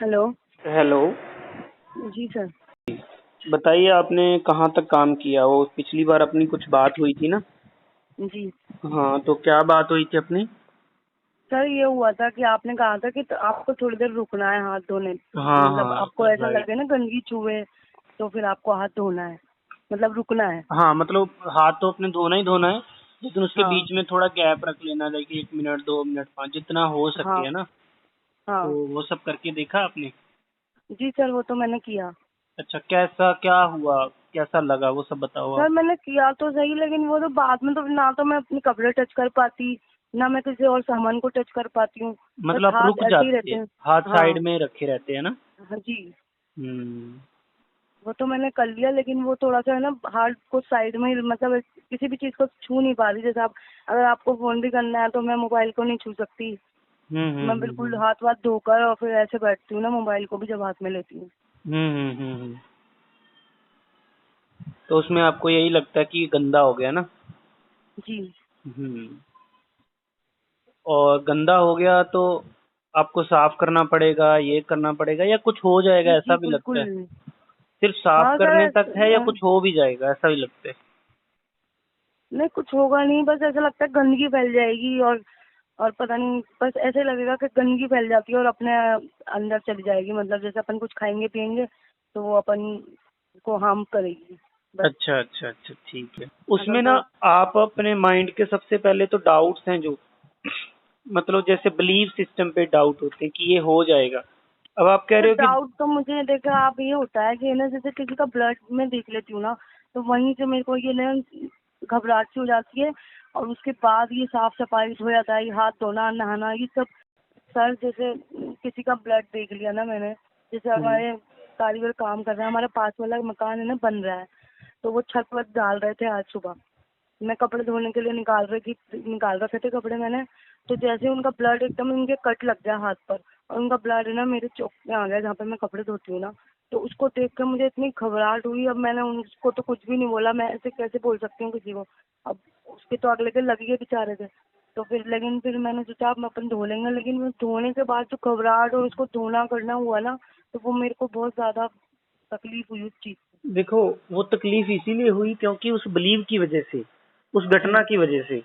Hello. Hello. जी sir. बताइए आपने कहाँ तक काम किया? वो पिछली बार अपनी कुछ बात हुई थी ना? जी हाँ, तो क्या बात हुई थी अपनी? सर, ये हुआ था कि आपने कहा था कि आपको थोड़ी देर रुकना है हाथ धोने, हाँ मतलब हाँ, आपको ऐसा राइट। लगे ना गंदगी चूहे, तो फिर आपको हाथ धोना है, मतलब रुकना है। हाँ, मतलब हाथ तो अपने धोना ही धोना है, लेकिन उसके हाँ बीच में थोड़ा गैप रख लेना चाहिए, 1 मिनट 2 मिनट 5 जितना हो सके, हाँ है ना? तो हाँ। वो सब करके देखा आपने? जी सर, वो तो मैंने किया। अच्छा, कैसा क्या हुआ? कैसा लगा वो सब बताओ सर आप। मैंने किया तो सही, लेकिन वो तो बाद में तो ना तो मैं अपने कपड़े टच कर पाती, ना मैं किसी और सामान को टच कर पाती हूँ। बस मतलब आप हाथ रुक ऐसे ही जाते रहते हैं, हैं। हाथ साइड हाँ में रखे रहते हैं ना? हाँ जी। हम्म। वो तो मैंने कर लिया, लेकिन वो थोड़ा सा है ना हार्ड को साइड में मतलब किसी भी चीज को छू नहीं पा रही। जैसे आप, अगर आपको फोन भी करना है तो मैं मोबाइल को नहीं छू सकती। मैं बिल्कुल हम्म। हाथ वाथ धोकर और फिर ऐसे बैठती हूँ ना, मोबाइल को भी जब हाथ में लेती हूँ। हम्म। तो उसमें आपको यही लगता है कि ये गंदा हो गया ना? जी हम्म। और गंदा हो गया तो आपको साफ करना पड़ेगा, ये करना पड़ेगा, या कुछ हो जाएगा जी ऐसा जी भी लगता बिल्कुल। है? सिर्फ साफ हाँ सर करने तक है या कुछ हो भी जाएगा ऐसा भी लगता है? नहीं, कुछ होगा नहीं, बस ऐसा लगता है गंदगी फैल जाएगी। और पता नहीं, बस ऐसे लगेगा कि गंदगी फैल जाती है और अपने अंदर चली जाएगी। मतलब जैसे अपन कुछ खाएंगे पिएंगे तो वो अपन को हार्म करेगी बस। अच्छा अच्छा अच्छा, ठीक है। अगर उसमें ना वो आप अपने माइंड के सबसे पहले तो डाउट्स हैं जो, मतलब जैसे बिलीव सिस्टम पे डाउट होते हैं कि ये हो जाएगा। अब आप कह तो रहे हो कि डाउट तो मुझे देखा आप ये होता है कि ना, जैसे किसी का ब्लड में देख लेती हूँ ना, तो वहीं से मेरे को ये ना घबराहट सी हो जाती है। और उसके बाद ये साफ सफाई हो जाता है, ये हाथ धोना नहाना ये सब। सर जैसे किसी का ब्लड देख लिया ना मैंने, जैसे हमारे कारीगर काम कर रहे हैं, हमारे पास वाला मकान है ना बन रहा है, तो वो छत वत डाल रहे थे आज सुबह। मैं कपड़े धोने के लिए निकाल रखे थे कपड़े मैंने। तो जैसे उनका ब्लड एकदम उनके कट लग गया हाथ पर, और उनका ब्लड है ना मेरे चौक में आ गया जहाँ पे मैं कपड़े धोती हूँ ना। तो उसको देख कर मुझे इतनी घबराहट हुई। अब मैंने उनको तो कुछ भी नहीं बोला, मैं ऐसे कैसे बोल सकती हूँ किसी को। अब उसके तो अगले के लग गए बेचारे थे। तो फिर लेकिन फिर मैंने सोचा अब अपन धो लेंगे, लेकिन वो धोने के बाद जो घबराहट और उसको धोना करना हुआ ना, तो वो मेरे को बहुत ज्यादा तकलीफ हुई उस चीज देखो, वो तकलीफ इसीलिए हुई क्योंकि उस बिलीव की वजह से, उस से। घटना की वजह से,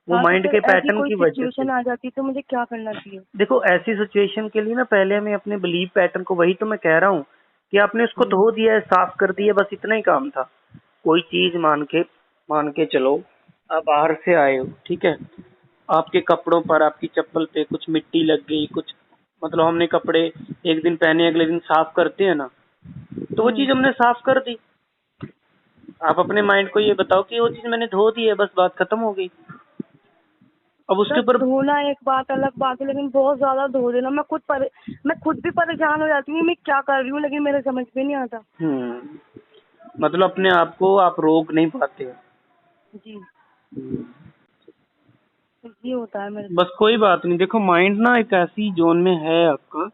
वो हाँ तो माइंड सर के ऐसी पैटर्न कोई की वजह से। सिचुएशन आ जाती तो मुझे क्या करना चाहिए? देखो, ऐसी सिचुएशन के लिए ना पहले हमें अपने बिलीव पैटर्न को, वही तो मैं कह रहा हूँ कि आपने उसको हम्म धो दिया है, साफ कर दिया, बस इतना ही काम था। कोई चीज मान के चलो, आप बाहर से आए हो, ठीक है, आपके कपड़ों पर, आपकी चप्पल पे कुछ मिट्टी लग गई, कुछ, मतलब हमने कपड़े एक दिन पहने अगले दिन साफ करते हैं ना, तो वो हम्म। चीज हमने साफ कर दी। आप अपने माइंड को ये बताओ कि वो चीज मैंने धो दी है, बस बात खत्म हो गई। अब उसके सर ऊपर। धोना एक बात अलग बात है, लेकिन बहुत ज्यादा धो देना, मैं खुद भी परेशान हो जाती हूँ मैं क्या कर रही हूँ, लेकिन मेरे समझ में नहीं आता। मतलब अपने आप को आप रोक नहीं पाते। जी। हम्म। तो ये होता है मेरे साथ। बस कोई बात नहीं, देखो माइंड ना एक ऐसी जोन में है आपका,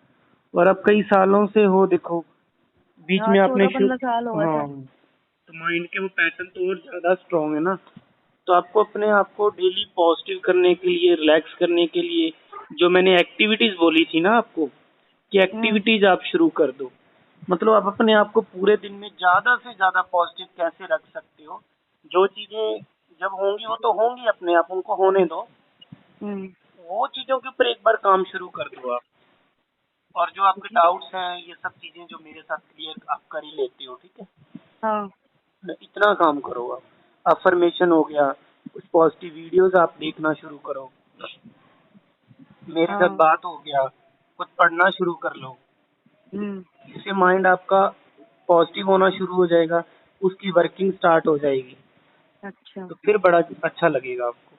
और आप कई सालों से हो, देखो बीच हाँ, में आपने 14-15 साल हो गए हाँ, सर। तो माइंड के वो पैटर्न तो और ज्यादा स्ट्रांग है ना। तो आपको अपने आप को डेली पॉजिटिव करने के लिए, रिलैक्स करने के लिए, जो मैंने एक्टिविटीज बोली थी ना आपको, कि हम्म एक्टिविटीज आप शुरू कर दो। मतलब आप अपने आप को पूरे दिन में ज्यादा से ज्यादा पॉजिटिव कैसे रख सकते हो। जो चीजें जब होंगी वो तो होंगी, अपने आप उनको होने दो। हम्म। वो चीजों के ऊपर एक बार काम शुरू कर दो आप। और जो आपके जी। डाउट्स हैं, ये सब चीजें जो मेरे साथ क्लियर आप कर ही लेते हो, ठीक है, हाँ इतना काम करो आप। अफर्मेशन हो गया, कुछ पॉजिटिव वीडियोस आप देखना शुरू करो, मेरे साथ हाँ। बात हो गया, कुछ पढ़ना शुरू कर लो। हम्म। इससे माइंड आपका पॉजिटिव होना शुरू हो जाएगा, उसकी वर्किंग स्टार्ट हो जाएगी, अच्छा। तो फिर बड़ा अच्छा लगेगा आपको।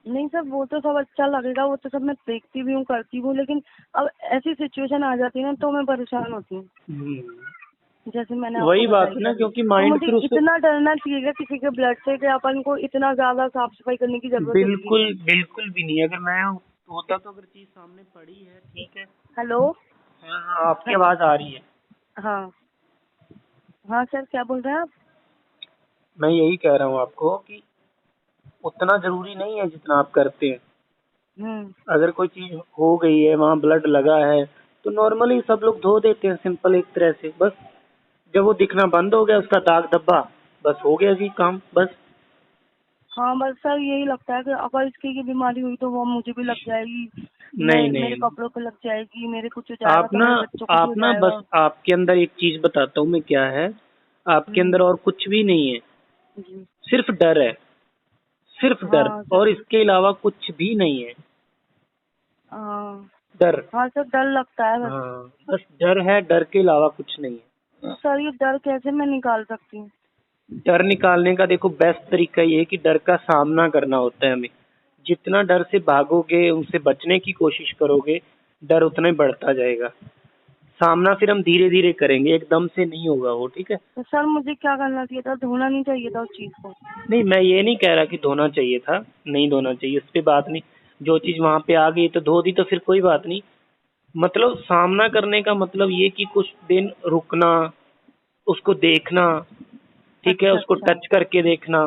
नहीं सर, वो तो सब अच्छा लगेगा, वो तो सब मैं देखती भी हूँ करती हूँ, लेकिन अब ऐसी सिचुएशन आ जाती है ना तो मैं परेशान होती हूँ, जैसे मैंने आपको वही बात बताई है है ना, अभी। क्योंकि तो माइंड मुझे फिर उस, इतना डरना चाहिए किसी के ब्लड से कि अपन को इतना ज्यादा साफ सफाई करने की जरूरत होती है? बिल्कुल बिल्कुल भी नहीं। अगर मैं होता तो, अगर चीज सामने पड़ी है, ठीक है। हेलो। हाँ हाँ, आपकी हेलो। आवाज आ रही है। हाँ हाँ सर, क्या बोल रहे हैं आप? मैं यही कह रहा हूँ आपको कि उतना जरूरी नहीं है जितना आप करते हैं। हम्म अगर कोई चीज हो गई है, वहाँ ब्लड लगा है, तो नॉर्मली सब लोग धो देते हैं सिंपल एक तरह से, बस जब वो दिखना बंद हो गया उसका दाग धब्बा, बस हो गया जी काम, बस। हाँ बस सर यही लगता है कि अगर इसकी की बीमारी हुई तो वो मुझे भी लग जाएगी, मैं नहीं मेरे नहीं, कपड़ों पे लग जाएगी, मेरे कुछ हो जाएगा तो मेरे बच्चों को भी हो आप ना बस जाएगा। आपके अंदर एक चीज बताता हूँ मैं क्या है, आपके अंदर और कुछ भी नहीं है, जी। सिर्फ डर है, सिर्फ डर, हाँ सर। और इसके अलावा कुछ भी नहीं है। हाँ। डर। हाँ सर डर लगता है बस। हाँ बस डर है, डर के अलावा कुछ नहीं है। तो सर ये डर कैसे मैं निकाल सकती हूँ? डर निकालने का देखो बेस्ट तरीका ये है कि डर का सामना करना होता है हमें। जितना डर से भागोगे, उनसे बचने की कोशिश करोगे, डर उतना ही बढ़ता जाएगा। सामना फिर हम धीरे धीरे करेंगे, एकदम से नहीं होगा वो, ठीक है। तो सर मुझे क्या करना चाहिए था, धोना नहीं चाहिए था उस चीज को? नहीं, मैं ये नहीं कह रहा कि धोना चाहिए था, नहीं धोना चाहिए, इस पे बात नहीं। जो चीज वहां पे आ गई तो धो दी तो फिर कोई बात नहीं। मतलब सामना करने का मतलब ये कि कुछ दिन रुकना, उसको देखना, ठीक है, अच्छा उसको अच्छा। टच करके देखना।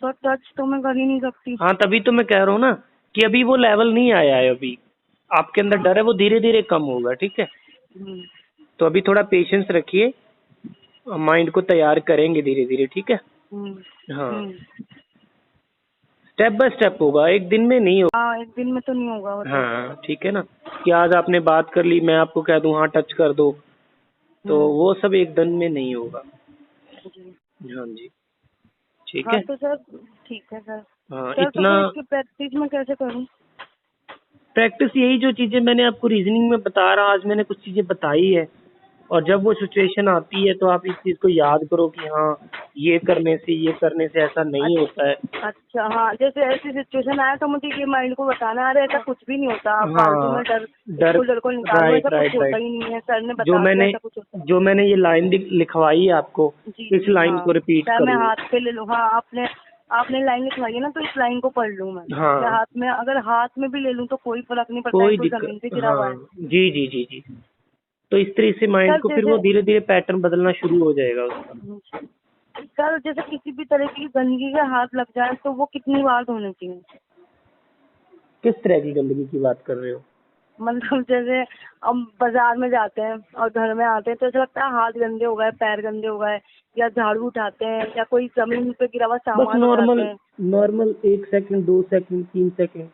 सर टच तो मैं कर ही नहीं सकती। हाँ तभी तो मैं कह रहा हूँ ना कि अभी वो लेवल नहीं आया है, अभी आपके अंदर डर है, वो धीरे धीरे कम होगा, ठीक है। हम्म। तो अभी थोड़ा पेशेंस रखिए, माइंड को तैयार करेंगे धीरे धीरे, ठीक है। हम्म। हाँ, हम्म। स्टेप बाय स्टेप होगा, एक दिन में नहीं होगा। हाँ एक दिन में तो नहीं होगा वो तो। हाँ ठीक है ना, कि आज आपने बात कर ली, मैं आपको कह दूं हाँ टच कर दो, तो हम्म। वो सब एक दिन में नहीं होगा। जी। हाँ जी, ठीक हाँ है। तो सर ठीक है सर। हाँ सर तो इतना फिर इसकी प्रैक्टिस मैं कैसे करूँ? प्रैक्टिस, यही जो चीजें मैंने आपको रीजनिंग में बता रहा, आज मैंने कुछ चीजें बताई है, और जब वो सिचुएशन आती है तो आप इस चीज को याद करो कि हाँ ये करने से ऐसा नहीं होता है। अच्छा हाँ, जैसे ऐसी सिचुएशन आया तो मुझे ये माइंड को बताना, अरे ऐसा कुछ भी नहीं होता, आप फालतू में हाँ, डर, डर, इसको डर को निकाल दो, राइट ऐसा कुछ राइट होता राइट। ही नहीं है, सर ने जो बता दिया मैंने ऐसा कुछ होता है। जो मैंने ये लाइन लिखवाई है आपको, जी इस जी लाइन हाँ। को रिपीट चाहे कर मैं लो। हाथ पे ले लूँ, हाँ आपने आपने लाइन लिखवाई है ना, तो इस लाइन को पढ़ लूँ मैं। चाहे हाँ, हाथ में, अगर हाथ में भी ले लूँ तो कोई फर्क नहीं पड़ता, कोई इनको दिक्कत, जमीन पे गिरा हुआ हाँ, है। जी जी जी जी। तो इस तरह से माइंड सर को फिर वो जैसे, धीरे धीरे पैटर्न बदलना शुरू हो जाएगा उसका। सर जैसे किसी भी तरह की गंदगी के हाथ लग जाए तो वो कितनी बार धोने चाहिए? किस तरह की गंदगी की बात कर रहे हो? मतलब जैसे हम बाजार में जाते हैं और घर में आते हैं तो ऐसा लगता है हाथ गंदे हो गए, पैर गंदे हो गए, या झाड़ू उठाते हैं या कोई जमीन पे गिरा हुआ बस सामान उठाते नॉर्मल, हैं। Normal 1 second, 2 second, 3 second,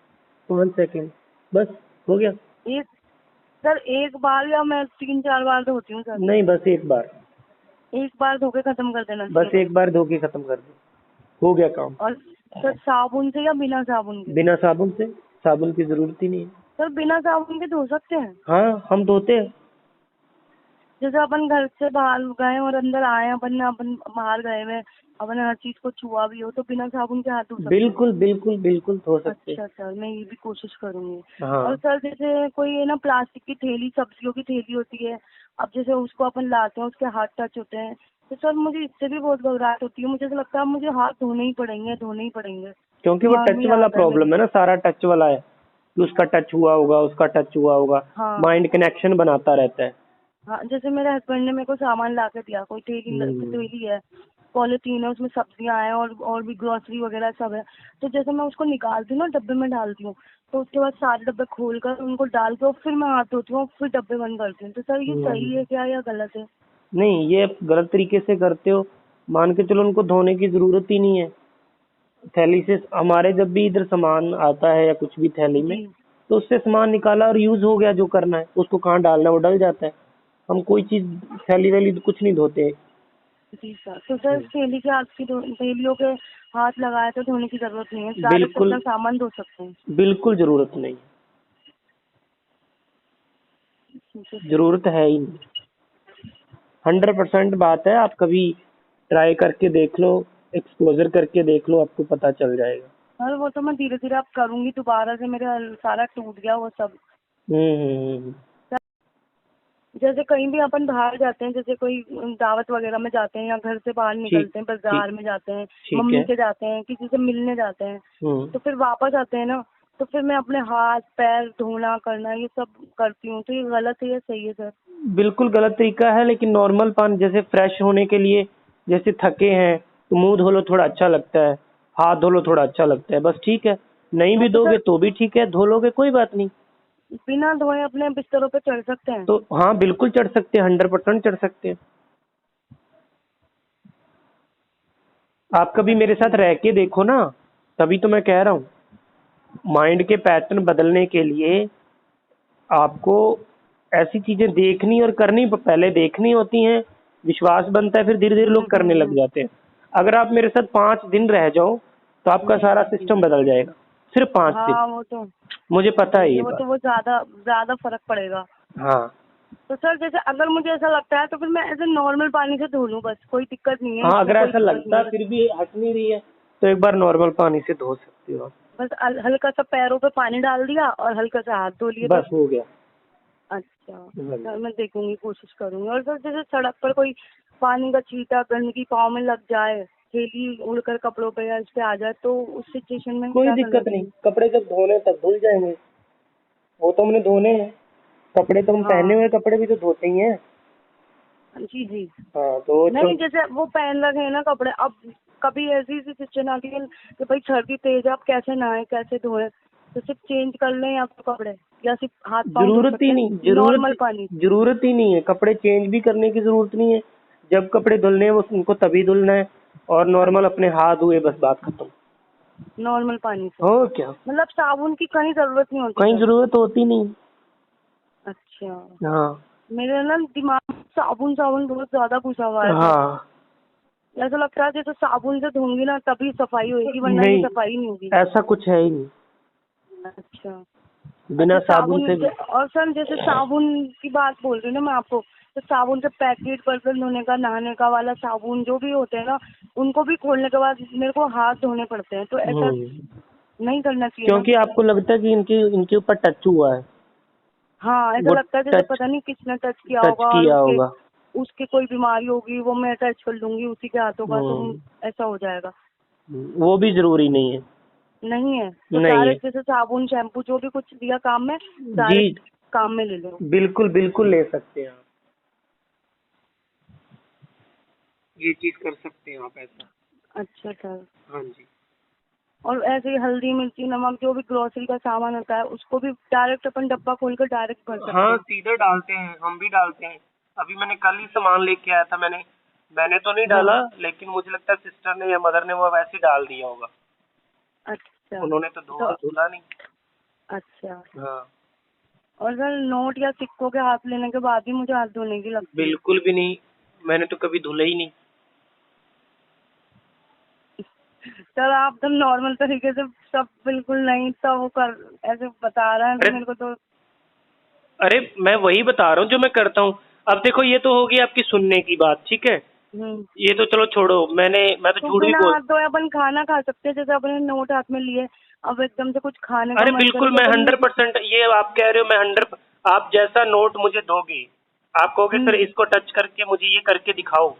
5 second, बस हो गया। एक, सर एक बार या मैं 3-4 बार धोती हूँ सर? नहीं, बस एक बार, एक बार धो के खत्म कर देना चाहिए बस बस। एक बार धो के खत्म कर दो, हो गया काम। और सर साबुन से या बिना साबुन के? बिना साबुन से, साबुन की जरूरत ही नहीं है। सर बिना साबुन के धो सकते हैं? हाँ हम धोते हैं। जैसे अपन घर से बाहर गए और अंदर आए, अपन बाहर गए हुए, अपन हर चीज को छुआ भी हो तो बिना साबुन के हाथ धो सकते हैं? बिल्कुल बिल्कुल बिल्कुल धो सकते हैं। अच्छा सर, मैं ये भी कोशिश करूंगी। और हाँ सर जैसे कोई है ना प्लास्टिक की थैली, सब्जियों की थैली होती है, अब जैसे उसको अपन लाते हैं, उसके हाथ टच होते हैं, तो सर मुझे इससे भी बहुत घबराहट होती है, मुझे ऐसा लगता है मुझे हाथ धोने ही पड़ेंगे, धोने ही पड़ेंगे। क्योंकि वो दिमाग में टच ये वाला आता है मेरे। प्रॉब्लम है ना, सारा टच वाला है कि उसका टच हुआ होगा, उसका टच हुआ होगा, हाँ माइंड कनेक्शन बनाता रहता है। हाँ, जैसे मेरे हस्बैंड ने मेरे को सामान ला के दिया, कोई हम्म, थैली है, पॉलिथीन है, उसमें सब्जियां हैं और भी ग्रोसरी वगैरह सब है, तो जैसे मैं उसको निकालती हूँ ना, डब्बे में डालती हूँ, तो उसके बाद सारे डब्बे खोल कर उनको डाल के और फिर मैं हाथ धोती हूँ और फिर डब्बे बंद करती हूँ, तो सर ये सही है हम्म। क्या या गलत है? नहीं, ये आप गलत तरीके से करते हो, मान के चलो उनको धोने की जरूरत ही नहीं है। थैली से हमारे जब भी इधर सामान आता है या कुछ भी थैली में, जी तो उससे सामान निकाला और यूज हो गया, जो करना है उसको कहाँ डालना है वो डल जाता है। हम कोई चीज थैली वैली कुछ नहीं धोते। जी सर, तो सर थैली के हाथ की थैलियों के हाथ लगाए तो धोने की जरूरत नहीं है, डायरेक्ट बिल्कुल, अपना सामान धो सकते हैं? बिल्कुल जरूरत नहीं, ठीक है सर। जरूरत है ही नहीं। 100% बात है, आप कभी ट्राई करके देख लो, एक्सपोजर करके देख लो, आपको पता चल जाएगा। सर वो तो मैं धीरे धीरे अब करूंगी, दोबारा से मेरा सारा टूट गया वो सब। हम्म। जैसे कहीं भी अपन बाहर जाते हैं, जैसे कोई दावत वगैरह में जाते हैं या घर से बाहर ठीक, निकलते हैं, ठीक, बाजार में जाते हैं, ठीक मम्मी है। के जाते हैं, किसी से मिलने जाते हैं, हम्म, तो फिर वापस आते हैं ना, तो फिर मैं अपने हाथ पैर धोना करना ये सब करती हूँ, तो ये गलत है या सही है सर? बिल्कुल गलत तरीका है, लेकिन नॉर्मल पानी जैसे फ्रेश होने के लिए, जैसे थके हैं तो मुंह धो लो, थोड़ा अच्छा लगता है, हाथ धो लो, थोड़ा अच्छा लगता है, बस ठीक है। नहीं हाँ भी तो दोगे सर, तो भी ठीक है, धो लोगे कोई बात नहीं। बिना धोए अपने बिस्तरों पे चढ़ सकते हैं? तो हाँ बिल्कुल चढ़ सकते हैं, 100% चढ़ सकते हैं। आप कभी मेरे साथ रह के देखो ना, तभी तो मैं कह रहा हूँ। माइंड के पैटर्न बदलने के लिए आपको ऐसी चीजें देखनी और करनी, पहले देखनी होती हैं, विश्वास बनता है, फिर धीरे धीरे लोग करने लग जाते हैं। अगर आप मेरे साथ 5 दिन रह जाओ तो आपका जी सारा जी जी। सिस्टम बदल जाएगा, सिर्फ 5 दिन। हाँ वो तो मुझे पता है ठीक ये है, वो बात। तो वो ज्यादा ज्यादा फर्क पड़ेगा। हाँ तो सर जैसे अगर मुझे ऐसा लगता है तो फिर मैं ऐसे नॉर्मल पानी से धो लूँ, बस कोई दिक्कत नहीं है, हाँ, इसमें अगर कोई ऐसा दिक्कत लगता नहीं है है। फिर भी हट नहीं रही है तो एक बार नॉर्मल पानी से धो सकते हो आप। बस हल्का सा पैरों पे पानी डाल दिया और हल्का सा हाथ धो लिए बस। बस हो गया। अच्छा हाँ सर, मैं देखूंगी, कोशिश करूंगी। और सर जैसे सड़क पर कोई पानी का छींटा गंदगी पाँव में लग जाए, थैली उड़कर कपड़ों पे या इस पे आ जाए, तो उस सिचुएशन में कोई क्या करना दिक्कत नहीं, चाहिए? कपड़े जब धोने तब धुल जाएंगे, वो तो हमने धोने हैं। कपड़े तो हम पहने हाँ हुए कपड़े भी तो धोते ही हैं। जी जी। हाँ तो नहीं, जैसे वो पहन रखे हैं ना कपड़े, अब कभी ऐसी सिचुएशन आती है कि भाई सर्दी तेज है, अब कैसे नहाए कैसे धोए, तो सिर्फ चेंज कर लें या फिर कपड़े, या सिर्फ हाथ पाँव धो जरूरत ही सकते नहीं, हैं नॉर्मल पानी से? जरूरत ही नहीं है, कपड़े चेंज भी करने की जरूरत नहीं है। जब कपड़े धुलने हैं उनको तभी धुलना है, और नॉर्मल अपने हाथ धोए, बस बात खत्म। नॉर्मल पानी से, हो क्या, मतलब साबुन की कहीं जरूरत नहीं होती कहीं सर? जरूरत होती नहीं। अच्छा। हाँ मेरे ना दिमाग में साबुन साबुन बहुत ज्यादा घुसा हुआ है सर। हाँ। ऐसा लगता है जैसे साबुन से धोंगी ना तभी सफाई होगी, वरना ये नहीं, सफाई नहीं होगी। ऐसा कुछ है ही नहीं, अच्छा। बिना अच्छा साबुन से भी। और सर जैसे साबुन की बात बोल रही हूँ ना मैं आपको, तो साबुन के पैकेट, बर्तन धोने का, नहाने का वाला साबुन जो भी होते हैं ना, उनको भी खोलने के बाद मेरे को हाथ धोने पड़ते हैं, तो ऐसा हम्म, नहीं करना चाहिए ना? क्योंकि आपको लगता है कि इनके इनके ऊपर टच हुआ है, हाँ, ऐसा वो लगता है जैसे टच पता नहीं किसने टच किया टच होगा और किया उसके होगा। उसके कोई बीमारी होगी, वो मैं टच कर लूंगी उसी के हाथों का, तो हम्म, ऐसा हो जाएगा। वो भी जरूरी नहीं है। नहीं है तो नहीं है। डायरेक्ट जैसे साबुन शैम्पू जो भी कुछ दिया काम में, जी, डायरेक्ट काम में ले लो? बिल्कुल बिल्कुल ले सकते हैं आप, ये चीज कर सकते हैं आप ऐसा। अच्छा सर। हाँ जी। और ऐसे ही हल्दी मिर्ची नमक जो भी ग्रोसरी का सामान होता है उसको भी डायरेक्ट अपन डब्बा खोलकर डायरेक्ट भर सकते हाँ, हैं? सीधे डालते हैं, हम भी डालते हैं। अभी मैंने कल ही सामान लेके आया था, मैंने तो नहीं हाँ। डाला, लेकिन मुझे लगता है सिस्टर ने या मदर ने वो वैसे ही डाल दिया होगा। अच्छा। उन्होंने तो तो धुला नहीं। अच्छा। हाँ, और सर नोट या सिक्कों के हाथ लेने के बाद भी मुझे हाथ धोने की लगती है? बिल्कुल भी नहीं, मैंने तो कभी धुला ही नहीं। सर आप तो नॉर्मल तरीके से सब बिल्कुल नहीं तो वो कर ऐसे बता रहे हैं तो अरे मेरे को तो। अरे, मैं वही बता रहा हूँ जो मैं करता हूँ। अब देखो, ये तो होगी आपकी सुनने की बात, ठीक है, हम्म। ये तो चलो छोड़ो, मैं तो तो झूठ भी बिना बोल। हाथ धोए अपन खाना खा सकते हैं? जैसे अपने नोट हाथ में लिए, अब एकदम से कुछ खाने का अरे मन करे बिल्कुल, तो मैं अपन ये 100%, ये आप कह रहे हो, मैं 100, आप जैसा नोट मुझे दोगे, आप कहोगे सर हम्म। इसको टच करके मुझे ये करके दिखाओ,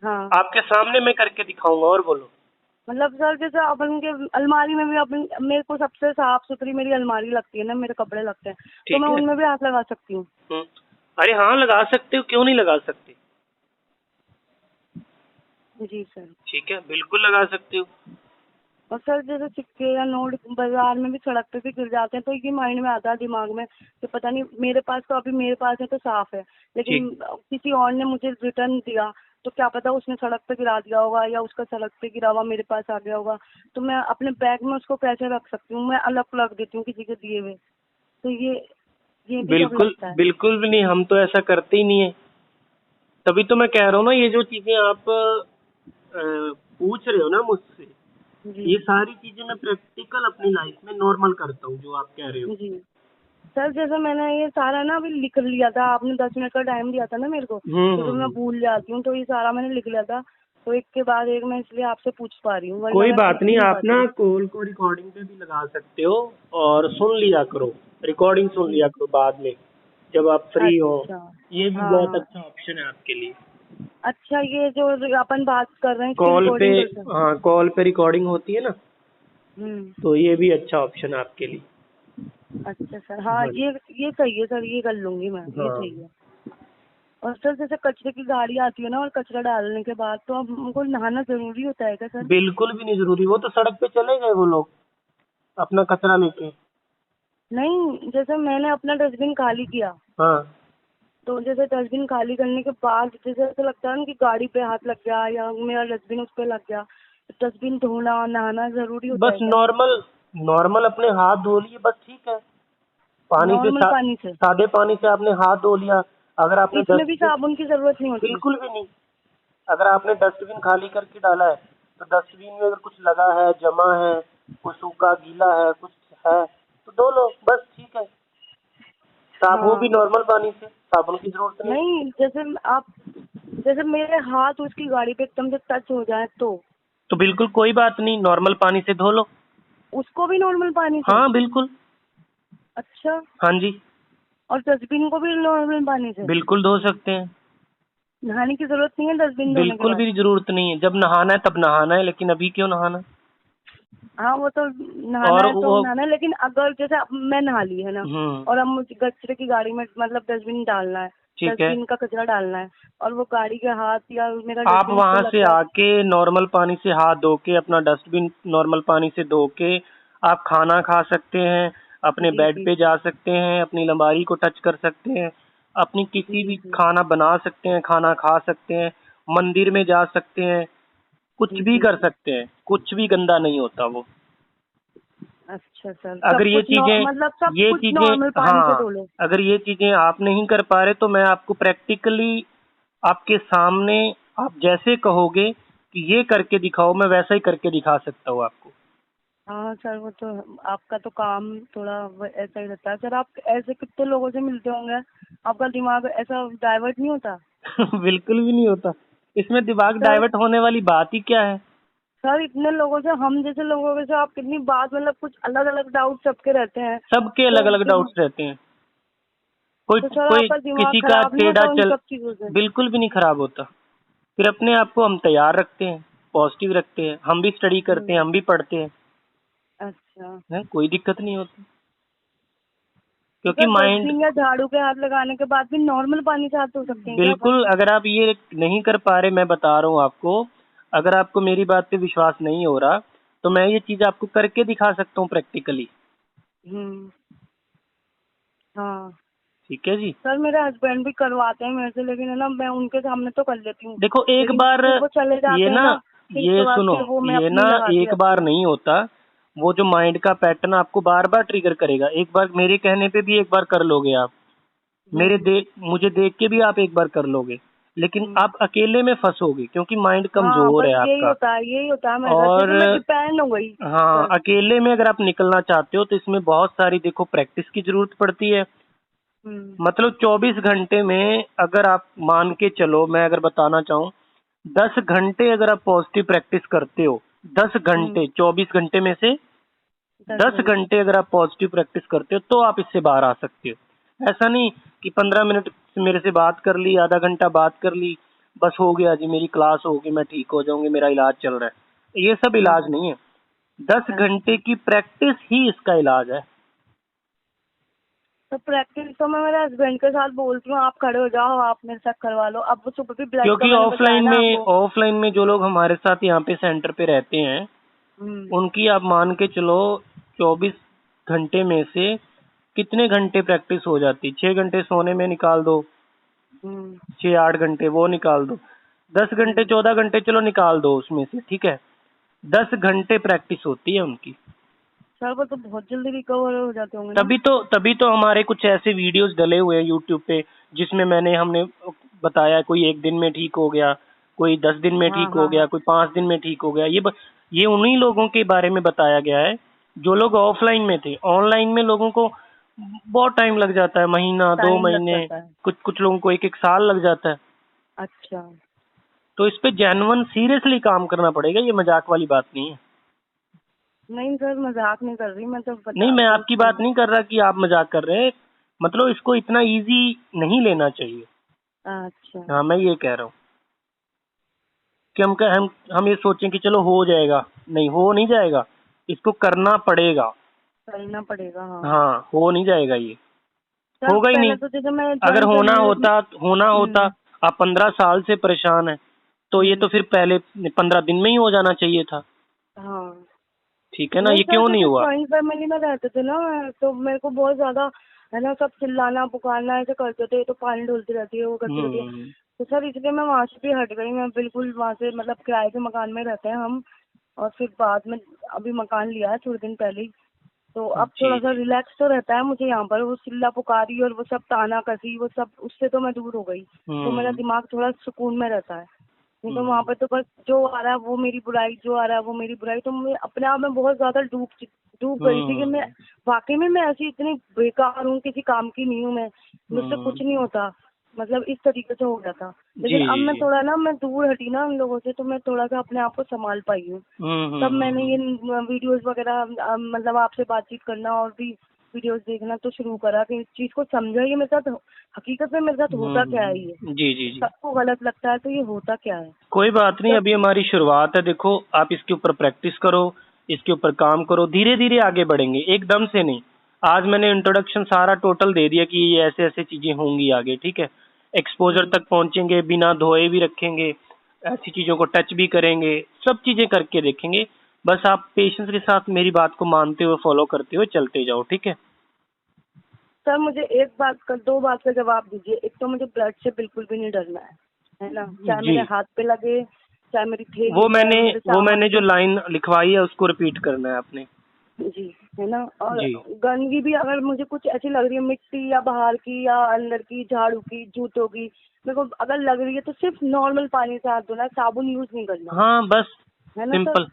हाँ, आपके सामने मैं करके दिखाऊंगा, और बोलो। मतलब सर जैसे अपन के अलमारी में भी अपन, मेरे को सबसे साफ सुथरी मेरी अलमारी लगती है ना, मेरे कपड़े लगते हैं, तो मैं ठीक है। उनमें भी हाथ लगा सकती हूँ? अरे हाँ, लगा सकते हो, क्यों नहीं लगा सकते। जी सर। ठीक है, बिल्कुल लगा सकते हो। और सर जैसे सिक्के या नोट बाजार में भी, सड़क पे भी गिर जाते हैं, तो ये माइंड में आता है दिमाग में कि पता नहीं, मेरे पास तो अभी मेरे पास है तो साफ है, ठीक। लेकिन किसी और ने मुझे रिटर्न दिया तो क्या पता उसने सड़क पे गिरा दिया होगा, या उसका सड़क पे गिरा हुआ मेरे पास आ गया होगा, तो मैं अपने बैग में उसको कैसे रख सकती हूँ? मैं अलग रख देती हूँ किसी के दिए हुए, तो ये भी डर बिल्कुल लगता है। बिल्कुल भी नहीं, हम तो ऐसा करते ही नहीं है। तभी तो मैं कह रहा हूँ ना, ये जो चीजें आप पूछ रहे हो ना मुझसे, जी ये सारी चीजें मैं प्रैक्टिकल अपनी लाइफ में नॉर्मल करता हूँ, जो आप कह रहे हो। जी। सर जैसे मैंने ये सारा ना अभी लिख लिया था, आपने 10 मिनट का टाइम दिया था ना मेरे को, तो फिर मैं हम्म। भूल जाती हूँ, तो ये सारा मैंने लिख लिया था, तो एक के बाद एक मैं इसलिए आपसे पूछ पा रही हूँ, वरना कोई मैं बात पूछ ही नहीं, नहीं आप ना पाती। कॉल को रिकॉर्डिंग पे भी लगा सकते हो, और सुन लिया करो, रिकॉर्डिंग सुन जी। लिया करो बाद में, जब आप फ्री हो। अच्छा। ये भी हाँ बहुत हाँ। अच्छा ऑप्शन है आपके लिए। अच्छा, ये जो अपन बात कर रहे हैं इसकी कॉल पे, रिकॉर्डिंग कर सकते? हाँ, कॉल पे रिकॉर्डिंग होती है ना, हम्म। तो ये भी अच्छा ऑप्शन है आपके लिए। अच्छा सर, हाँ, हाँ ये सही है सर, ये कर लूंगी मैं, ये हाँ, सही है। और सर जैसे कचरे की गाड़ी आती है ना, और कचरा डालने के बाद तो अब हमको नहाना जरूरी होता है क्या सर? बिल्कुल भी नहीं जरूरी, वो तो सड़क पे चले गए वो लोग अपना कचरा लेके। नहीं, जैसे मैंने अपना डस्टबिन खाली किया, हाँ, तो जैसे डस्टबिन खाली करने के बाद जैसे ऐसा लगता है ना कि गाड़ी पे हाथ लग गया या मेरा डस्टबिन उस पे लग गया, तो डस्टबिन धोना नहाना जरूरी होता बस है क्या? नॉर्मल नॉर्मल अपने हाथ धो लिए, बस ठीक है। पानी से नॉर्मल पानी से? सादे पानी से आपने हाथ धो लिया। अगर आपने इसमें भी डस्टबिन, साबुन की जरूरत नहीं होती? बिल्कुल भी नहीं। अगर आपने डस्टबिन खाली करके डाला है, तो डस्टबिन में अगर कुछ लगा है, जमा है, कुछ सूखा गीला है, कुछ है, तो धो लो, बस ठीक है। साफ वो भी हाँ। नॉर्मल पानी से, साबुन की जरूरत नहीं। नहीं, जैसे मेरे हाथ उसकी गाड़ी पे एकदम से टच हो जाए तो बिल्कुल कोई बात नहीं, नॉर्मल पानी से धो लो। उसको भी नॉर्मल पानी से? हाँ बिल्कुल। अच्छा। हाँ जी, और डस्टबिन को भी नॉर्मल पानी से? बिल्कुल धो सकते हैं। नहाने की जरूरत नहीं है डस्टबिन धोने के बिल्कुल बाद? भी जरूरत नहीं है, जब नहाना है तब नहाना है, लेकिन अभी क्यों नहाना। हाँ, वो तो नहाना और है तो वो नहाना है, लेकिन अगर जैसे अब मैं नहा ली है ना, हम्म, और अब मुझे कचरे की गाड़ी में मतलब डस्टबिन डालना है, ठीक है। डस्टबिन का कचरा डालना है, और वो गाड़ी के हाथ या मेरा आप डस्टबिन उस पे वहां लग से गया। आके नॉर्मल पानी से हाथ धो के अपना डस्टबिन नॉर्मल पानी से धो के आप खाना खा सकते हैं, अपने जी बेड जी पे जा सकते हैं, अपनी अलमारी को टच कर सकते हैं, अपनी किसी जी भी जी खाना बना सकते हैं, खाना खा सकते हैं, मंदिर में जा सकते हैं, कुछ जी भी जी कर जी। सकते हैं, कुछ भी गंदा नहीं होता वो। अच्छा सर, सब अगर ये कुछ चीजें मतलब सब ये कुछ चीजें नॉर्मल पानी से हाँ, धो लो? अगर ये चीजें आप नहीं कर पा रहे तो मैं आपको प्रैक्टिकली आपके सामने, आप जैसे कहोगे कि ये करके दिखाओ, मैं वैसा ही करके दिखा सकता हूँ आपको। हाँ सर, वो तो आपका तो काम थोड़ा ऐसा ही रहता है सर। आप ऐसे कितने लोगों से मिलते होंगे, आपका दिमाग ऐसा डाइवर्ट नहीं होता? बिल्कुल भी नहीं होता, इसमें दिमाग सर डाइवर्ट होने वाली बात ही क्या है। सर इतने लोगों से, हम जैसे लोगों से आप कितनी बात, मतलब कुछ अलग अलग डाउट सबके रहते हैं, सबके अलग तो अलग डाउट्स रहते हैं, कोई तो सर कोई आपका दिमाग किसी का खराब नहीं टेढ़ा होता उन चल, सब चीजों से? बिल्कुल भी नहीं खराब होता। फिर अपने आप को हम तैयार रखते हैं, पॉजिटिव रखते हैं, हम भी स्टडी करते हैं, हम्म। हम भी पढ़ते हैं, अच्छा। है कोई दिक्कत नहीं होती, तो क्योंकि सर माइंड, डस्टबिन या झाड़ू पे हाथ लगाने के बाद भी नॉर्मल पानी से हाथ धो सकते हैं क्या अपन? बिल्कुल। अगर आप ये नहीं कर पा रहे, मैं बता रहा हूँ आपको, अगर आपको मेरी बात पे विश्वास नहीं हो रहा तो मैं ये चीज आपको करके दिखा सकता हूँ प्रैक्टिकली। हम्म। हाँ। ठीक है जी। सर मेरे हस्बैंड भी करवाते हैं मेरे से, लेकिन है ना, मैं उनके सामने तो कर लेती हूँ, देखो एक लेकिन बार, फिर वो चले ये जाते हैं ना, ना, फिर उसके ये बाद सुनो, फिर वो मैं ये अपनी ना लगाती एक रहती बार हूँ। नहीं होता, वो जो माइंड का पैटर्न आपको बार बार ट्रिगर करेगा, एक बार मेरे कहने पे भी एक बार कर लोगे आप, हम्म मुझे देख के भी आप एक बार कर लोगे, लेकिन हम्म। आप अकेले में फंसोगे क्योंकि माइंड हाँ, कमजोर बस है आपका। यही होता है मेरे साथ, और जैसे मैं डिपेंड हो गई हाँ, सर। अकेले में अगर आप निकलना चाहते हो तो इसमें बहुत सारी देखो प्रैक्टिस की जरूरत पड़ती है। हम्म मतलब 24 घंटे में अगर आप मान के चलो, मैं अगर बताना चाहूँ, 10 घंटे अगर आप पॉजिटिव प्रैक्टिस करते हो, 10 घंटे, हम्म। 24 घंटे में से दस दस घंटे घंटे अगर आप पॉजिटिव प्रैक्टिस करते हो तो आप इससे बाहर आ सकते हो। ऐसा नहीं कि 15 मिनट मेरे से बात कर ली, आधा घंटा बात कर ली, बस हो गया जी, मेरी क्लास होगी, मैं ठीक हो जाऊंगी, मेरा इलाज चल रहा है, ये सब इलाज हाँ। नहीं है। 10 घंटे अच्छा। की प्रैक्टिस ही इसका इलाज है। तो प्रैक्टिस तो मैं मेरे हस्बैंड के साथ बोलती हूँ, आप खड़े हो जाओ, आप मेरे साथ करवा लो। अब वो सुबह भी ब्लड का क्योंकि मैंने बताया ना आपको। ऑफलाइन में जो लोग हमारे साथ यहाँ पे सेंटर पे रहते हैं, हम्म उनकी आप मान के चलो 24 घंटे में से कितने घंटे प्रैक्टिस हो जाती, 6 घंटे सोने में निकाल दो, हम्म 6-8 घंटे वो निकाल दो, 10 घंटे हम्म। 14 घंटे चलो निकाल दो उसमें से, ठीक है, 10 घंटे प्रैक्टिस होती है उनकी। सर वो तो बहुत जल्दी रिकवर हो जाते होंगे ना? तभी तो हमारे कुछ ऐसे वीडियोस डले हुए हैं यूट्यूब पे, जिसमें हमने बताया, कोई 1 दिन में ठीक हो गया, कोई 10 दिन में हाँ ठीक हो हाँ गया, हाँ। कोई 5 दिन में ठीक हो गया। ये उन्हीं लोगों के बारे में बताया गया है जो लोग ऑफलाइन में थे। ऑनलाइन में लोगों को बहुत टाइम लग जाता है, महीना, दो टाइम लग महीने जाता है। कुछ कुछ लोगों को 1-1 साल लग जाता है। अच्छा। तो इस पे जेन्युइन सीरियसली काम करना पड़ेगा, ये मजाक वाली बात नहीं है। नहीं सर, मजाक नहीं कर रही, मैं तो नहीं, बता मैं रही हूँ आपकी कि। बात नहीं कर रहा कि आप मजाक कर रहे हैं, मतलब इसको इतना इजी नहीं लेना चाहिए। अच्छा। हाँ, मैं ये कह रहा हूँ कि हम ये सोचें कि चलो हो जाएगा, नहीं, हो नहीं जाएगा, इसको करना पड़ेगा। करना पड़ेगा, हाँ। हाँ, हो नहीं जाएगा, ये सर होगा ही पहले नहीं। तो जैसे मैं अगर ज्वाइन करने लगी। होना होता, आप 15 साल से परेशान है, तो ये तो हम्म। फिर पहले 15 दिन में ही हो जाना चाहिए था। हाँ। ठीक है ना, नहीं ये सर, क्यों नहीं जैसे हुआ? ज्वाइंट फैमिली में रहते थे ना, तो मेरे को बहुत ज्यादा है ना, सब चिल्लाना पुकारना ऐसे करते थे, तो पानी डोलती रहती है, वो करती रहती है। हम्म। तो सर इसलिए मैं वहाँ से भी हट गई, मैं बिल्कुल वहाँ से, मतलब किराए के मकान में रहते हैं हम। और फिर बाद में अभी मकान लिया है थोड़े दिन पहले ही। तो अब जी थोड़ा सा जी। रिलैक्स तो रहता है मुझे यहाँ पर। वो चिल्ला पुकारी और वो सब ताना कसी, वो सब, उससे तो मैं दूर हो गई। तो मेरा हम्म दिमाग थोड़ा सुकून में रहता है। नहीं तो वहाँ हम्म पर तो बस जो आ रहा है वो मेरी बुराई, जो आ रहा है वो मेरी बुराई। तो मैं अपने आप में बहुत ज्यादा डूब गई थी कि मैं हम्म वाकई में मैं ऐसी इतनी बेकार हूँ, किसी काम की नहीं हूँ मैं, मुझसे कुछ हम्म। नहीं होता, मतलब इस तरीके से हो गया था। जी लेकिन अब जी मैं जी। थोड़ा ना, मैं दूर हटी ना उन लोगों से, तो मैं थोड़ा सा अपने आप को संभाल पाई हूँ। तब मैंने ये हम्म। वीडियोस वगैरह, मतलब आपसे बातचीत करना और भी वीडियोस देखना तो शुरू करा कि इस चीज को समझा, ये मेरे साथ हकीकत में मेरे साथ होता क्या है, ये जी जी जी। सबको गलत लगता है तो ये होता क्या है। कोई बात नहीं, जब अभी हमारी शुरुआत है। देखो, आप इसके ऊपर प्रैक्टिस करो, इसके ऊपर काम करो, धीरे धीरे आगे बढ़ेंगे, एकदम से नहीं। आज मैंने इंट्रोडक्शन सारा टोटल दे दिया कि ये ऐसे ऐसे चीजें होंगी आगे, ठीक है। एक्सपोजर हम्म, तक पहुंचेंगे, बिना धोए भी रखेंगे, ऐसी चीजों को टच भी करेंगे, सब चीजें करके देखेंगे। बस आप पेशेंस के साथ मेरी बात को मानते हुए फॉलो करते हुए चलते जाओ, ठीक है। सर मुझे एक बात का, दो बात का जवाब दीजिए। एक तो मुझे ब्लड से बिल्कुल भी नहीं डरना है ना, चाहे जी। मेरे हाथ पे लगे, चाहे मेरी थैली वो पे, मैंने मेरे वो सामान मैंने जो पे। लाइन लिखवाई है उसको रिपीट करना है आपने। जी, है ना। और जी। गंदगी भी अगर मुझे कुछ ऐसी लग रही है, मिट्टी या बाहर की या अंदर की, झाड़ू की, जूतों की, मेरे को अगर लग रही है, तो सिर्फ नॉर्मल पानी से हाथ धोना है, साबुन यूज नहीं करना हाँ बस, है ना सर। सिंपल।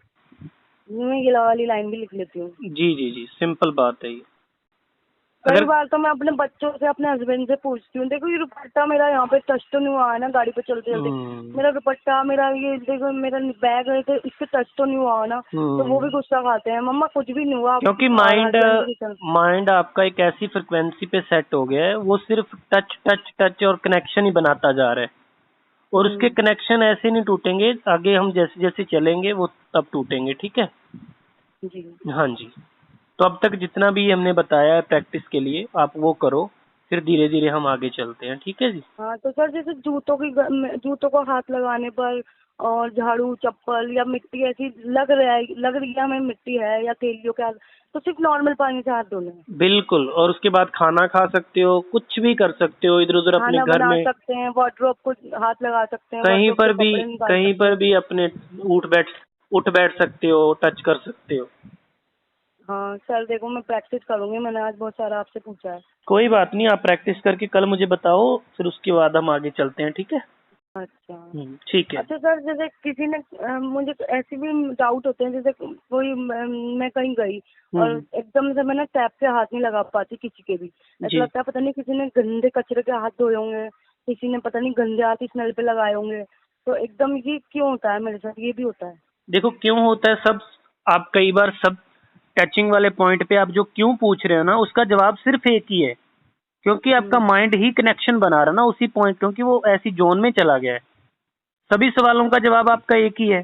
मैं ये वाली लाइन भी लिख लेती हूँ। जी जी जी, सिंपल बात है ये। कई अगर बार तो मैं अपने बच्चों से, अपने हस्बैंड से पूछती हूँ, देखो ये दुपट्टा मेरा यहाँ पे टच तो नहीं हुआ है ना गाड़ी पे चलते चलते, हम्म मेरा दुपट्टा, मेरा ये देखो, मेरा बैग है, तो इस पे टच तो नहीं हुआ है ना। तो वो भी हम्म। गुस्सा खाते हैं, मम्मा कुछ भी नहीं हुआ, क्योंकि और माइंड हस्बैंड भी चल। माइंड आपका एक ऐसी फ्रिक्वेंसी पे सेट हो गया है, वो सिर्फ टच टच टच और कनेक्शन ही बनाता जा रहा है। और उसके हम्म, कनेक्शन ऐसे नहीं टूटेंगे, आगे हम जैसे जैसे चलेंगे वो तब टूटेंगे, ठीक है। जी। हाँ जी। तो अब तक जितना भी हमने बताया है प्रैक्टिस के लिए, आप वो करो, फिर धीरे धीरे हम आगे चलते हैं, ठीक है जी। हाँ तो सर, जैसे जूतों को हाथ लगाने पर, और झाड़ू, चप्पल या मिट्टी ऐसी लग रही है हमें, मिट्टी है या तेलियों के हाथ, तो सिर्फ नॉर्मल पानी से हाथ धोने हैं। बिल्कुल, और उसके बाद खाना खा सकते हो, कुछ भी कर सकते हो इधर उधर अपने खाना घर बना में। सकते हैं, वार्डरोब को हाथ लगा सकते हैं, कहीं वार्डरोब से पर भी, कपड़े निकाल कहीं सकते पर हैं। भी अपने उठ बैठ सकते हो, टच कर सकते हो। हाँ सर, देखो मैं प्रैक्टिस करूंगी, मैंने आज बहुत सारा आपसे पूछा है। कोई बात नहीं, आप प्रैक्टिस करके कल मुझे बताओ, फिर उसके बाद हम आगे चलते हैं, ठीक है। अच्छा। ठीक है। अच्छा सर, जैसे किसी ने मुझे तो ऐसे भी डाउट होते हैं, जैसे कोई मैं कहीं गई और हम्म। एकदम से मैं ना टैप पे हाथ नहीं लगा पाती किसी के भी। ऐसा जी। लगता है पता नहीं किसी ने गंदे कचरे के हाथ धोए होंगे, किसी ने पता नहीं गंदे हाथ इस नल पे लगाए होंगे। तो एकदम ये क्यों होता है मेरे साथ, ये भी होता है। देखो क्यों होता है सब, आप कई बार सब टचिंग वाले पॉइंट पे आप जो क्यों पूछ रहे हो ना, उसका जवाब सिर्फ एक ही है। क्योंकि आपका हम्म, माइंड ही कनेक्शन बना रहा ना उसी पॉइंट, क्योंकि वो ऐसी जोन में चला गया है। सभी सवालों का जवाब आपका एक ही है,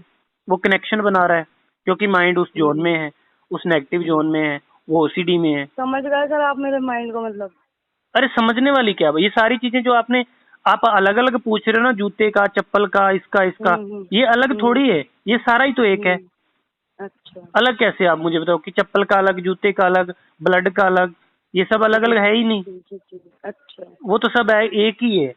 वो कनेक्शन बना रहा है। क्योंकि माइंड उस जोन में हम्म। है, उस नेगेटिव जोन में है, वो ओसीडी में है। समझ गए सर आप मेरे माइंड को, मतलब। अरे समझने वाली क्या बात, ये सारी चीजें जो आपने, आप अलग अलग पूछ रहे हो ना, जूते का, चप्पल का, इसका इसका, हम्म, ये अलग हम्म, थोड़ी है, ये सारा ही तो एक है। हम्म। अच्छा। अलग कैसे, आप मुझे बताओ कि चप्पल का अलग, जूते का अलग, ब्लड का अलग, ये सब अलग जी अलग है जी ही जी नहीं। जी जी जी। अच्छा। वो तो सब है, एक ही है।